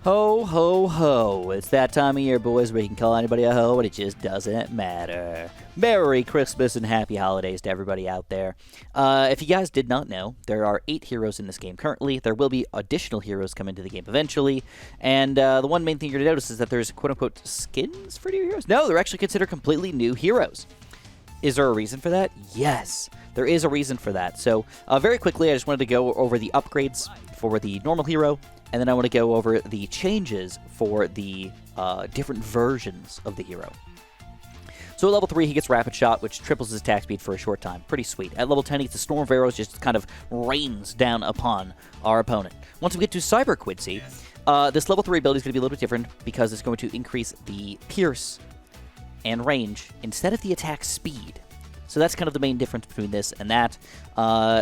Ho, ho, ho. It's that time of year, boys, where you can call anybody a hoe, and it just doesn't matter. Merry Christmas and happy holidays to everybody out there. If you guys did not know, there are 8 heroes in this game currently. There will be additional heroes come into the game eventually. And the one main thing you're going to notice is that there's quote-unquote skins for new heroes. No, they're actually considered completely new heroes. Is there a reason for that? Yes, there is a reason for that. So very quickly, I just wanted to go over the upgrades for the normal hero, and then I want to go over the changes for the different versions of the hero. So at level 3, he gets Rapid Shot, which triples his attack speed for a short time. Pretty sweet. At level 10, he gets a Storm of Arrows, just kind of rains down upon our opponent. Once we get to Cyber Quincy, this level 3 ability is going to be a little bit different because it's going to increase the Pierce and range instead of the attack speed. So that's kind of the main difference between this and that.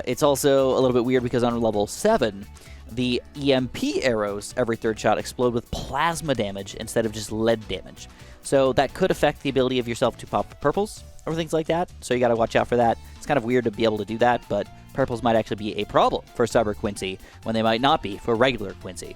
It's also a little bit weird because on level 7, the EMP arrows every third shot explode with plasma damage instead of just lead damage. So that could affect the ability of yourself to pop purples or things like that. So you got to watch out for that. It's kind of weird to be able to do that, but purples might actually be a problem for Cyber Quincy when they might not be for regular Quincy.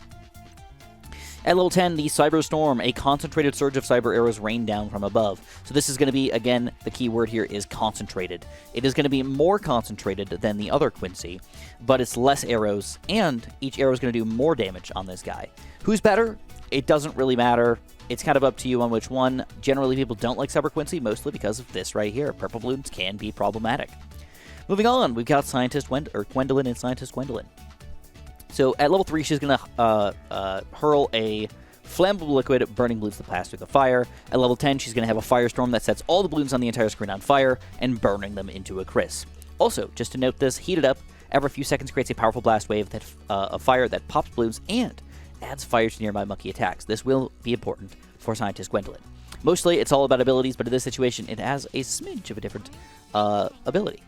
At level 10, the Cyber Storm, a concentrated surge of cyber arrows rain down from above. So this is going to be, again, the key word here is concentrated. It is going to be more concentrated than the other Quincy, but it's less arrows, and each arrow is going to do more damage on this guy. Who's better? It doesn't really matter. It's kind of up to you on which one. Generally, people don't like Cyber Quincy, mostly because of this right here. Purple balloons can be problematic. Moving on, we've got Gwendolyn and Scientist Gwendolyn. So at level 3, she's going to hurl a flammable liquid, burning balloons that pass through the fire. At level 10, she's going to have a firestorm that sets all the balloons on the entire screen on fire and burning them into a crisp. Also, just to note this, heated up, every few seconds creates a powerful blast wave that, of fire that pops balloons and adds fire to nearby monkey attacks. This will be important for Scientist Gwendolyn. Mostly, it's all about abilities, but in this situation, it has a smidge of a different ability.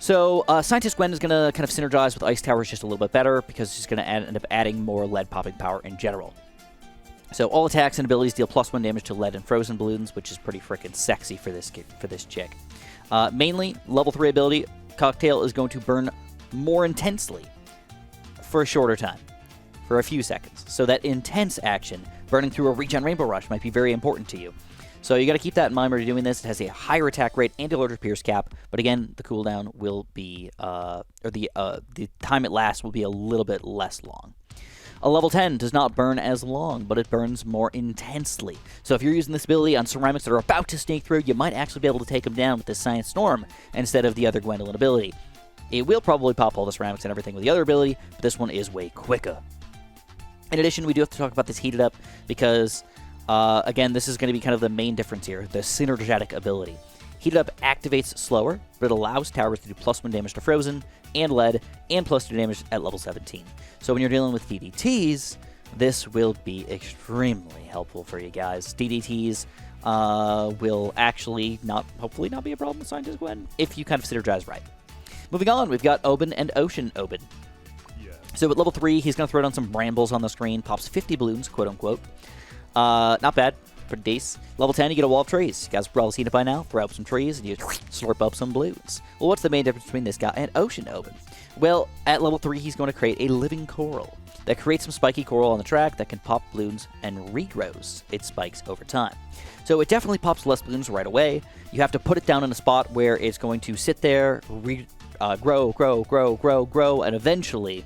So, Scientist Gwen is going to kind of synergize with Ice Towers just a little bit better because she's going to end up adding more lead popping power in general. So, all attacks and abilities deal +1 damage to lead and frozen balloons, which is pretty freaking sexy for this chick. Mainly, level 3 ability, Cocktail is going to burn more intensely for a shorter time, for a few seconds. So, that intense action, burning through a regen Rainbow Rush, might be very important to you. So you got to keep that in mind when you're doing this. It has a higher attack rate and a larger pierce cap, but again, the cooldown will be, the time it lasts will be a little bit less long. A level 10 does not burn as long, but it burns more intensely. So if you're using this ability on ceramics that are about to sneak through, you might actually be able to take them down with this Science Storm instead of the other Gwendolyn ability. It will probably pop all the ceramics and everything with the other ability, but this one is way quicker. In addition, we do have to talk about this heated up because again, this is going to be kind of the main difference here, the synergetic ability. Heated Up activates slower, but it allows towers to do +1 damage to Frozen and Lead, and +2 damage at level 17. So when you're dealing with DDTs, this will be extremely helpful for you guys. DDTs will actually hopefully not be a problem with Scientist Gwen, if you kind of synergize right. Moving on, we've got Obyn and Ocean Obyn. Yeah. So at level 3, he's going to throw down some brambles on the screen, pops 50 balloons, quote-unquote. Not bad. Pretty decent. Level 10, you get a wall of trees. You guys have probably seen it by now. Throw up some trees, and you slurp up some balloons. Well, what's the main difference between this guy and Ocean Obyn? Well, at level 3, he's going to create a living coral that creates some spiky coral on the track that can pop balloons and regrows its spikes over time. So it definitely pops less balloons right away. You have to put it down in a spot where it's going to sit there, grow, and eventually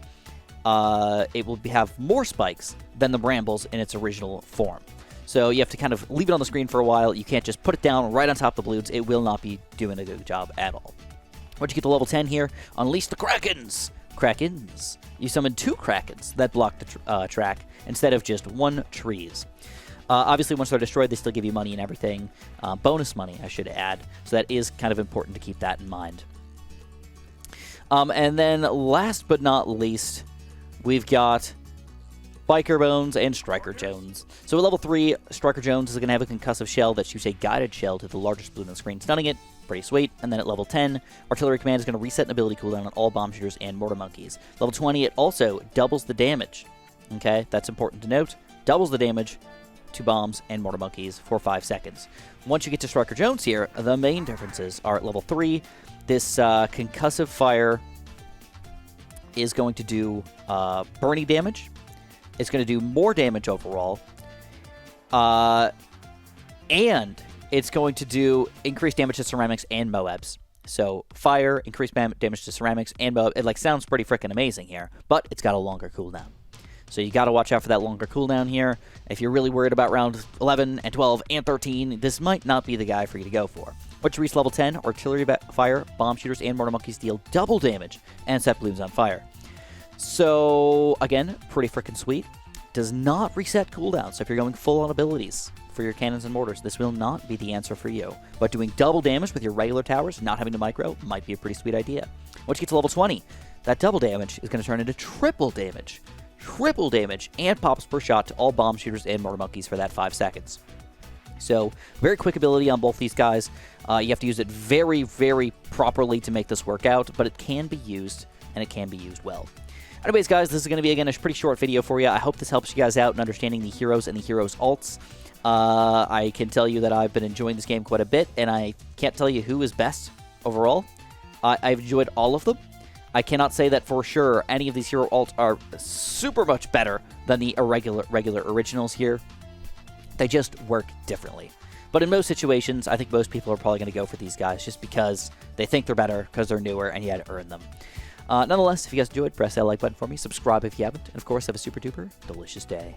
it will have more spikes than the brambles in its original form. So you have to kind of leave it on the screen for a while. You can't just put it down right on top of the balloons. It will not be doing a good job at all. Once you get to level 10 here, unleash the Krakens! Krakens. You summon 2 Krakens that block the track instead of just 1 trees. Obviously, once they're destroyed, they still give you money and everything. Bonus money, I should add. So that is kind of important to keep that in mind. And then last but not least, we've got Biker Bones and Striker Jones. So at level 3, Striker Jones is going to have a concussive shell that shoots a guided shell to the largest balloon on the screen, stunning it. Pretty sweet. And then at level 10, Artillery Command is going to reset an ability cooldown on all bomb shooters and mortar monkeys. Level 20, it also doubles the damage. Okay, that's important to note. Doubles the damage to bombs and mortar monkeys for 5 seconds. Once you get to Striker Jones here, the main differences are at level 3, this concussive fire is going to do burning damage. It's going to do more damage overall. And it's going to do increased damage to ceramics and Moabs. So fire, increased damage to ceramics, and Moab. It sounds pretty freaking amazing here, but it's got a longer cooldown. So you got to watch out for that longer cooldown here. If you're really worried about round 11 and 12 and 13, this might not be the guy for you to go for. Once you reach level 10, artillery fire, bomb shooters, and mortar monkeys deal double damage and set balloons on fire. So again, pretty freaking sweet. Does not reset cooldown. So if you're going full on abilities for your cannons and mortars, this will not be the answer for you. But doing double damage with your regular towers, not having to micro, might be a pretty sweet idea. Once you get to level 20, that double damage is going to turn into triple damage. Triple damage and pops per shot to all bomb shooters and mortar monkeys for that 5 seconds. So very quick ability on both these guys. You have to use it very, very properly to make this work out, but it can be used, and it can be used well. Anyways, guys, this is going to be, again, a pretty short video for you. I hope this helps you guys out in understanding the heroes and the heroes' alts. I can tell you that I've been enjoying this game quite a bit, and I can't tell you who is best overall. I've enjoyed all of them. I cannot say that for sure any of these hero alts are super much better than the regular originals here. They just work differently. But in most situations, I think most people are probably going to go for these guys just because they think they're better, because they're newer, and you had to earn them. Nonetheless, if you guys enjoyed, press that like button for me, subscribe if you haven't, and of course, have a super duper delicious day.